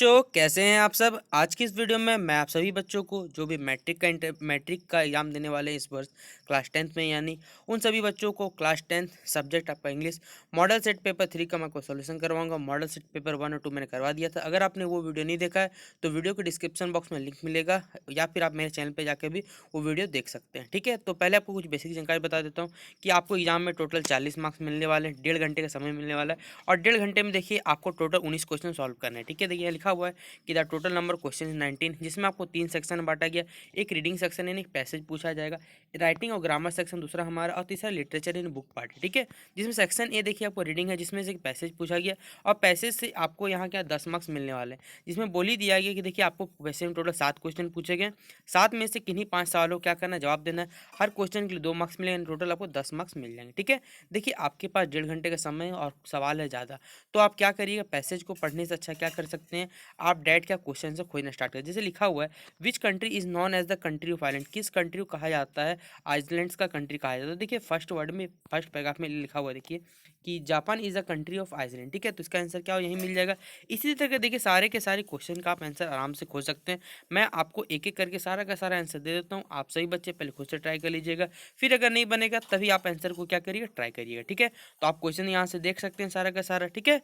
बच्चों, कैसे हैं आप सब। आज की इस वीडियो में मैं आप सभी बच्चों को जो भी मैट्रिक का एग्ज़ाम देने वाले हैं इस वर्ष क्लास 10th में, यानी उन सभी बच्चों को क्लास 10th सब्जेक्ट आपका इंग्लिश मॉडल सेट पेपर 3 का मैं आपको सॉल्यूशन करवाऊंगा। मॉडल सेट पेपर 1 और 2 मैंने करवा दिया था। अगर आपने वो वीडियो नहीं देखा है तो वीडियो के डिस्क्रिप्शन बॉक्स में लिंक मिलेगा, या फिर आप मेरे चैनल पर जाकर भी वो वीडियो देख सकते हैं। ठीक है, तो पहले आपको कुछ बेसिक जानकारी बता देता हूँ कि आपको एग्जाम में टोटल 40 मार्क्स मिलने वाले हैं, 1.5 घंटे का समय मिलने वाला है, और 1.5 घंटे में देखिए आपको टोटल 19 क्वेश्चन सॉल्व करने हैं। ठीक है, देखिए लिखा हुआ है कि the total number question is 19, जिसमें आपको 3 सेक्शन में बांटा गया। एक रीडिंग सेक्शन यानी पैसेज पूछा जाएगा, राइटिंग और ग्रामर सेक्शन दूसरा हमारा, और तीसरा लिटरेचर इन बुक पार्ट। ठीक है, जिसमें सेक्शन ए देखिए आपको रीडिंग है, जिसमें से एक पैसेज पूछा गया, और पैसेज से आपको यहाँ क्या 10 मार्क्स मिलने वाले हैं, जिसमें बोल ही दिया गया कि देखिए आपको वैसे में टोटल 7 क्वेश्चन पूछे गए, 7 में से किन्हीं 5 सवालों को क्या करना है, जवाब देना है। हर क्वेश्चन के लिए 2 मार्क्स मिलेंगे, टोटल आपको 10 मार्क्स मिल जाएंगे। ठीक है, देखिए आपके पास 1.5 घंटे का समय है और सवाल है ज़्यादा, तो आप क्या करिएगा, पैसेज को पढ़ने से अच्छा क्या कर सकते हैं, आप डायरेक्ट क्या क्वेश्चन से खोजना स्टार्ट करें। जैसे लिखा हुआ है, which country is known as the country of island, किस कंट्री को कहा जाता है आइसलैंड्स का कंट्री कहा जाता है। तो देखिए फर्स्ट वर्ड में, फर्स्ट पैराग्राफ में लिखा हुआ है, देखिए कि Japan is a country of island. ठीक है, तो इसका आंसर क्या हो, यही मिल जाएगा। इसी तरह के देखिए सारे के सारे क्वेश्चन का आप आंसर आराम से खोज सकते हैं। मैं आपको एक एक करके सारा का सारा आंसर दे देता हूँ, आप सही बच्चे पहले खुद से ट्राई कर लीजिएगा, फिर अगर नहीं बनेगा तभी आप आंसर को क्या करिएगा, ट्राई करिएगा। ठीक है, तो आप क्वेश्चन यहाँ से देख सकते हैं सारा का सारा। ठीक है,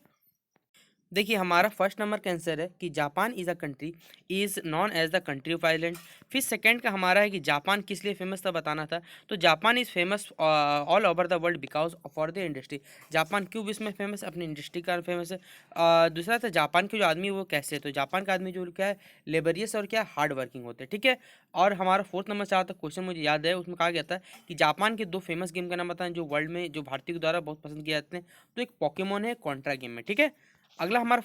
देखिए हमारा फर्स्ट नंबर का आंसर है कि Japan is a country is known as the country of island. फिर सेकंड का हमारा है कि जापान किस लिए फेमस था, बताना था। तो Japan is famous all over the world because for the industry. Japan क्यों विश्व में फेमस, अपनी इंडस्ट्री का फेमस है। दूसरा था जापान के जो आदमी वो कैसे है, तो जापान का आदमी जो क्या है, लेबरियस और क्या हार्ड वर्किंग होते हैं। ठीक है, और हमारा फोर्थ नंबर से आता क्वेश्चन मुझे याद है, उसमें कहा गया था कि जापान के 2 फेमस गेम का नाम बताएं जो वर्ल्ड में, जो भारतीयों द्वारा बहुत पसंद किए जाते हैं। तो एक पोकेमोन है, कॉन्ट्रा गेम है। ठीक है, अगला हमारा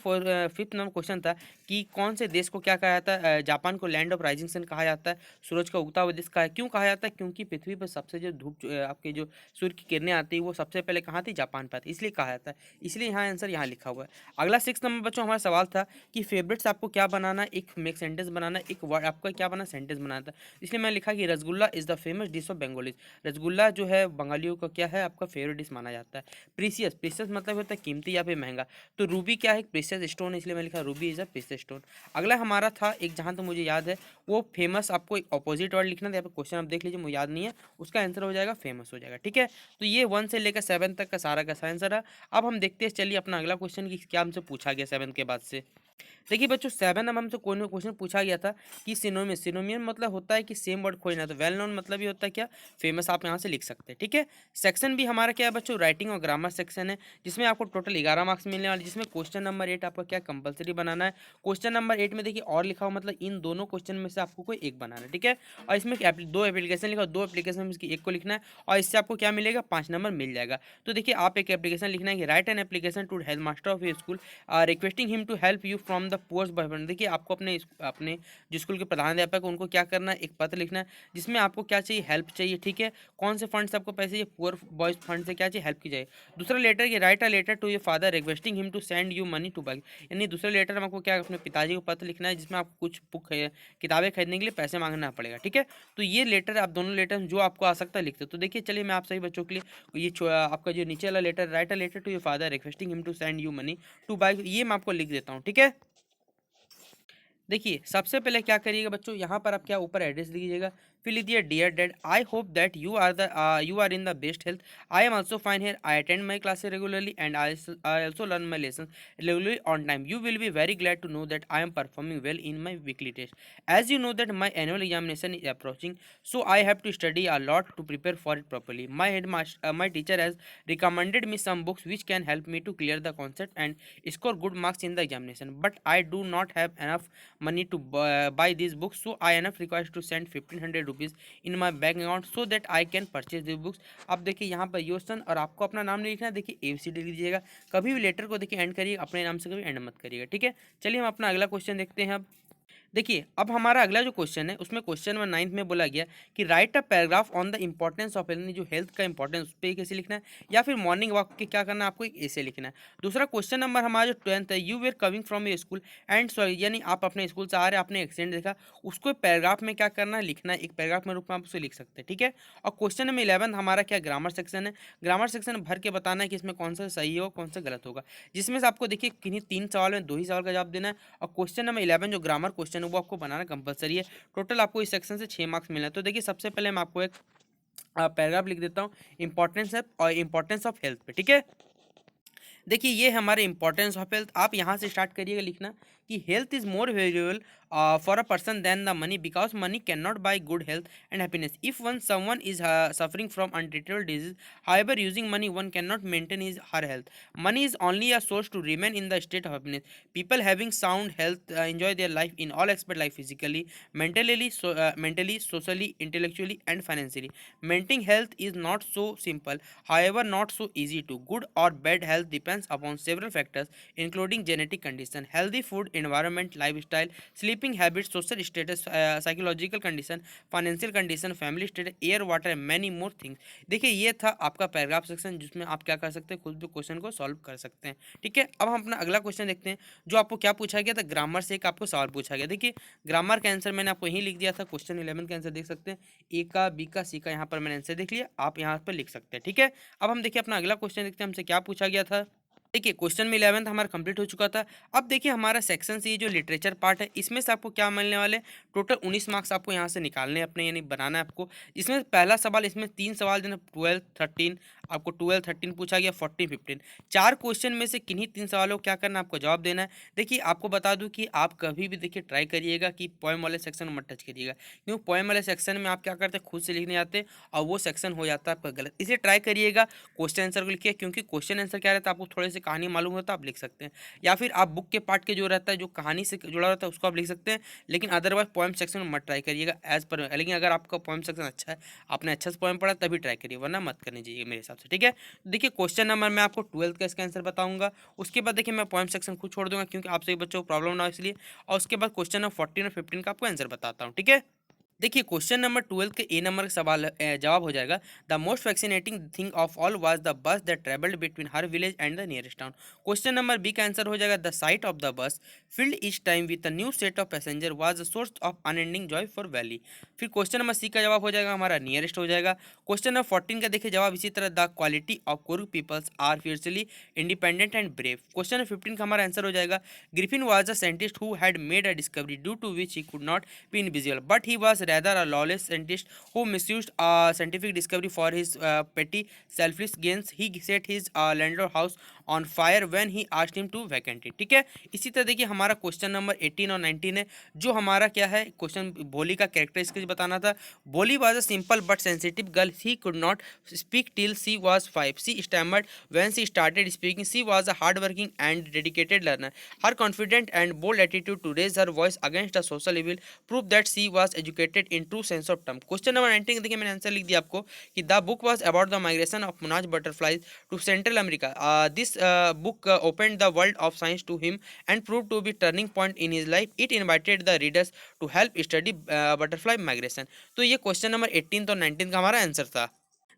फिफ्थ नंबर क्वेश्चन था कि कौन से देश को क्या कहा जाता है, जापान को लैंड ऑफ राइजिंग सन कहा जाता है, सूरज का उगता हुआ देश का है। क्यों कहा जाता है, क्योंकि पृथ्वी पर सबसे जो धूप आपके जो सूर्य की किरणें आती है वो सबसे पहले कहाँ थी, जापान पर आती, इसलिए कहा जाता है। इसलिए यहाँ आंसर यहाँ लिखा हुआ है। अगला 6 नंबर बच्चों हमारा सवाल था कि फेवरेट्स आपको क्या बनाना, एक मेक सेंटेंस बनाना, एक वर्ड आपका क्या बनाना, सेंटेंस बनाना था। इसलिए मैं लिखा कि rasgulla is the famous dish of Bengalis. Rasgulla जो है बंगालियों का क्या है, आपका फेवरेट डिश माना जाता है। प्रीसियस, प्रीसियस मतलब होता है कीमती या फिर महंगा, तो रूबी क्या है, प्रेशियस स्टोन, इसलिए मैं लिखा Ruby is a precious stone. अगला हमारा था एक, जहाँ तो मुझे याद है, वो फेमस, आपको एक ऑपोजिट वर्ड लिखना था। यहाँ पे क्वेश्चन आप देख लीजिए, मुझे याद नहीं है, उसका आंसर हो जाएगा फेमस हो जाएगा। ठीक है, तो ये 1 से लेकर 7 तक का सारा आंसर है। अब हम देखते हैं, चलिए अपना अगला क्वेश्चन की क्या हमसे पूछा गया 7 के बाद से। देखिए बच्चों 7 नंबर हमसे कोई क्वेश्चन पूछा गया था कि सिनोनिम, सिनोनिम मतलब होता है कि सेम वर्ड खोजना, तो वेल नोन मतलब ये होता है क्या, फेमस, आप यहाँ से लिख सकते हैं। ठीक है, सेक्शन भी हमारा क्या है बच्चों, राइटिंग और ग्रामर सेक्शन है, जिसमें आपको टोटल 11 मार्क्स मिलने वाले, जिसमें क्वेश्चन नंबर 8 आपका क्या कंपलसरी बनाना है। क्वेश्चन नंबर 8 में देखिए और लिखा हुआ, मतलब इन दोनों क्वेश्चन में से आपको कोई एक बनाना है। ठीक है, और इसमें 2 एप्लीकेशन लिखा, 2 एप्लीकेशन में इसकी एक को लिखना है, और इससे आपको क्या मिलेगा, 5 नंबर मिल जाएगा। तो देखिए आप एक एप्लीकेशन लिखना है कि write an application to head master of your school requesting him to help you from the poor's boyfriend. देखिए आपको अपने अपने जो स्कूल के प्रधानाध्यापक उनको क्या करना है, एक पत्र लिखना है, जिसमें आपको क्या चाहिए, हेल्प चाहिए। ठीक है, कौन से फंड से आपको पैसे चाहिए, पुअर बॉयज फंड से क्या चाहिए, हेल्प की जाए। दूसरा लेटर, ये write a letter to your father requesting him to send you money to buy, यानी दूसरे लेटर में आपको क्या अपने पिताजी को पत्र लिखना है, जिसमें आपको कुछ बुक किताबें खरीदने के लिए पैसे मांगना पड़ेगा। ठीक है, तो ये लेटर आप दोनों लेटर जो आपको आ सकता है लिखते हो। तो देखिए चलिए मैं आप सभी बच्चों के लिए ये आपका जो नीचे वाला letter, write a letter to your father requesting him to send you money to buy, ये मैं आपको लिख देता हूँ। ठीक है, देखिए सबसे पहले क्या करिएगा बच्चों, यहाँ पर आप क्या ऊपर एड्रेस लिखिएगा, फिर लिखिए dear dad, I hope that you are in the best health, I am also fine here, I attend my classes regularly and I also learn my lesson regularly on time, you will be very glad to know that I am performing well in my weekly test, as you know that my annual examination is approaching, so I have to study a lot to prepare for it properly, my teacher has recommended me some books which can help me to clear the concept and score good marks in the examination, but I do not have enough money to buy these books, so I enough requires to send 1500 rupees in my bank account so that I can purchase these books। अब देखिए यहाँ पर योसन और आपको अपना नाम नहीं लिखना है, देखिए ABCD लिख दीजिएगा, कभी भी लेटर को देखिए एंड करिए, अपने नाम से कभी एंड मत करिएगा। ठीक है, चलिए हम अपना अगला क्वेश्चन देखते हैं अब। देखिए, अब हमारा अगला जो क्वेश्चन है उसमें क्वेश्चन नंबर 9 में बोला गया कि right a paragraph on the importance of health, जो हेल्थ का इंपॉर्टेंस उस पे कैसे लिखना है, या फिर मॉर्निंग वॉक के क्या करना है आपको एक ऐसे लिखना है। दूसरा क्वेश्चन नंबर हमारा जो 12th है, you were coming from your school and sorry, यानी आप अपने स्कूल से आ रहे हैं, आपने एक्सीडेंट देखा, उसको पैराग्राफ में क्या करना है लिखना है, एक पैराग्राफ में रूप में आप उसे लिख सकते हैं, ठीक है। और क्वेश्चन नंबर 11 हमारा क्या ग्रामर सेक्शन है। ग्रामर सेक्शन भर के बताना है कि इसमें कौन सा सही होगा कौन सा गलत होगा, जिसमें से आपको देखिए किन्हीं 3 सवाल में 2 ही सवाल का जवाब देना है। और क्वेश्चन नंबर 11 जो ग्रामर क्वेश्चन है वो आपको बनाना कंपलसरी है। टोटल आपको इस सेक्शन से 6 मार्क्स मिलना है। तो देखिए सबसे पहले मैं आपको एक पैराग्राफ लिख देता हूँ इंपॉर्टेंस है और इंपॉर्टेंस ऑफ हेल्थ पे, ठीक है। देखिए ये हमारे इंपॉर्टेंस ऑफ हेल्थ, आप यहाँ से स्टार्ट करिएगा लिखना कि health is more valuable for a person than the money because money can not buy good health and happiness if one someone is suffering from untreatable disease however using money one can not maintain his her health money is only a source to remain in the state of happiness people having sound health enjoy their life in all expect life physically mentally socially intellectually and financially maintaining health is not so simple however not so easy to good or bad health depends upon several factors including genetic condition healthy food environment lifestyle sleeping habits social status psychological condition financial condition family status air water and many more things। देखिए ये था आपका paragraph section जिसमें आप क्या कर सकते हैं खुद भी क्वेश्चन को सॉल्व कर सकते हैं, ठीक है। अब हम अपना अगला क्वेश्चन देखते हैं जो आपको क्या पूछा गया था, ग्रामर से एक आपको सवाल पूछा गया। देखिए ग्रामर का आंसर मैंने आपको यहीं लिख दिया था, क्वेश्चन 11 का आंसर देख सकते हैं, ए का बी का सी का यहाँ पर मैंने आंसर देख लिया, आप यहाँ पर लिख सकते हैं, ठीक है। अब हम देखिए अपना अगला क्वेश्चन देखते हैं हमसे क्या पूछा गया था। देखिए क्वेश्चन में 11th हमारा कंप्लीट हो चुका था। अब देखिए हमारा सेक्शन सी जो लिटरेचर पार्ट है इसमें से आपको क्या मिलने वाले, टोटल 19 मार्क्स आपको यहाँ से निकालने हैं अपने, यानी बनाना है आपको। इसमें पहला सवाल, इसमें 3 सवाल देना 12 13, आपको 12 13 पूछा गया, 14 15, 4 क्वेश्चन में से किन्हीं 3 सवालों को क्या करना है आपको जवाब देना है। देखिए आपको बता दूं कि आप कभी भी देखिए ट्राई करिएगा कि पोएम वाले सेक्शन में मत टच करिएगा, क्योंकि पोएम वाले सेक्शन में आप क्या करते हैं खुद से लिखने जाते हैं और वो सेक्शन हो जाता है आपका गलत। इसलिए ट्राई करिएगा क्वेश्चन आंसर को लिखिए, क्योंकि क्वेश्चन आंसर क्या रहता है आपको थोड़े से कहानी मालूम होता है आप लिख सकते हैं, या फिर आप बुक के पार्ट के जो रहता है जो कहानी से जुड़ा रहता है उसको आप लिख सकते हैं, लेकिन अदरवाइज पोएम सेक्शन में मत ट्राई करिएगा एज पर। लेकिन अगर आपका पोएम सेक्शन अच्छा है, आपने अच्छा से पोएम पढ़ा तभी ट्राई करिए, वरना मत करनी चाहिए मेरे हिसाब से, ठीक है। तो देखिए क्वेश्चन नंबर मैं आपको 12th का इसका आंसर बताऊंगा, उसके बाद देखिए मैं पोएम सेक्शन खुद छोड़ दूंगा क्योंकि आप सभी बच्चों को प्रॉब्लम ना हो इसलिए, और उसके बाद क्वेश्चन नंबर 14 और 15 का आपको आंसर बताता हूँ, ठीक है। देखिए क्वेश्चन नंबर 12 के ए नंबर का सवाल जवाब हो जाएगा the most fascinating thing of all was the bus that travelled between her village and the nearest town. Question number B का आंसर हो जाएगा the sight of the bus filled each time with a new set of passenger was the source of unending joy for Valli. फिर question number C का जवाब हो जाएगा हमारा nearest हो जाएगा। क्वेश्चन नंबर 14 का देखिए जवाब इसी तरह the quality of Coorg peoples are fiercely independent and brave. Question number 15 का हमारा आंसर हो जाएगा Griffin was a scientist who had made a discovery due to which he could not be invisible, but he was rather a lawless scientist who misused scientific discovery for his petty selfish gains. He set his landlord house on fire when he asked him to vacate it, ठीक है। इसी तरह देखिए हमारा question number 18 और 19 है, जो हमारा क्या है क्वेश्चन भोली का कैरेक्टरिस्टिक्स बताना था। भोली was a simple but sensitive girl. She could not speak till she was 5. She stammered when she started speaking. She was a hardworking and dedicated learner. Her confident and bold attitude to raise her voice against the social evil prove that she was educated in true sense of term। Question number 19 देखिए मैंने answer लिख दिया आपको कि the book was about the migration of monarch butterflies to Central America. This book opened the world of science to him and proved to be turning point in his life. It invited the readers to help study butterfly migration। तो ये question number 18 और 19 का हमारा answer था।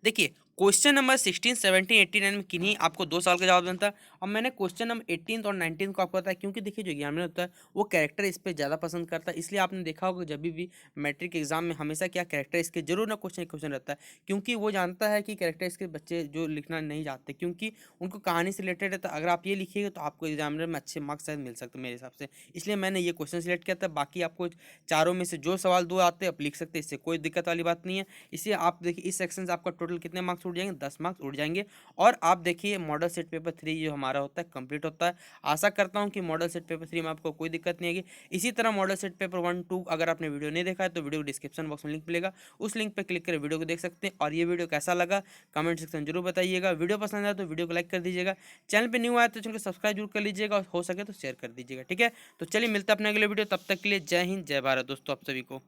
देखिए question number 16 17 89 में किन्हीं आपको 2 साल का जवाब देना था, और मैंने क्वेश्चन नंबर 18 और 19 को आपको बताया क्योंकि देखिए जो एग्जामिनर होता है वो कैरेक्टर इस पे ज़्यादा पसंद करता है, इसलिए आपने देखा होगा जब भी मैट्रिक एग्जाम में हमेशा क्या कैरेक्टर इसके जरूर ना क्वेश्चन रहता है, क्योंकि वो जानता है कि कैरेक्टर इसके बच्चे जो लिखना नहीं चाहते क्योंकि उनको कहानी से रिलेटेड है। तो अगर आप ये लिखिएगा तो आपको एग्जामिनर में अच्छे मार्क्स शायद मिल सकते हैं मेरे हिसाब से, इसलिए मैंने ये क्वेश्चन सिलेक्ट किया था। बाकी आपको चारों में से जो सवाल 2 आते हैं आप लिख सकते हैं, इससे कोई दिक्कत वाली बात नहीं है। इसलिए आप देखिए इस सेक्शन से आपका टोटल कितने मार्क्स उड़ जाएंगे, 10 मार्क्स उड़ जाएंगे। और आप देखिए मॉडल सेट पेपर 3 जो हमारा होता है कंप्लीट होता है। आशा करता हूं कि मॉडल सेट पेपर 3 में आपको कोई दिक्कत नहीं आएगी। इसी तरह मॉडल सेट पेपर 1 2 अगर आपने वीडियो नहीं देखा है तो वीडियो डिस्क्रिप्शन बॉक्स में लिंक मिलेगा, उस लिंक पर क्लिक कर वीडियो को देख सकते हैं। और ये वीडियो कैसा लगा कमेंट सेक्शन जरूर बताइएगा। वीडियो पसंद आया तो वीडियो को लाइक कर दीजिएगा, चैनल पर न्यू आया तो चैनल को सब्सक्राइब जरूर कर लीजिएगा, और हो सके तो शेयर कर दीजिएगा, ठीक है। तो चलिए मिलते हैं अपने अगले वीडियो, तब तक के लिए जय हिंद जय भारत दोस्तों आप सभी को।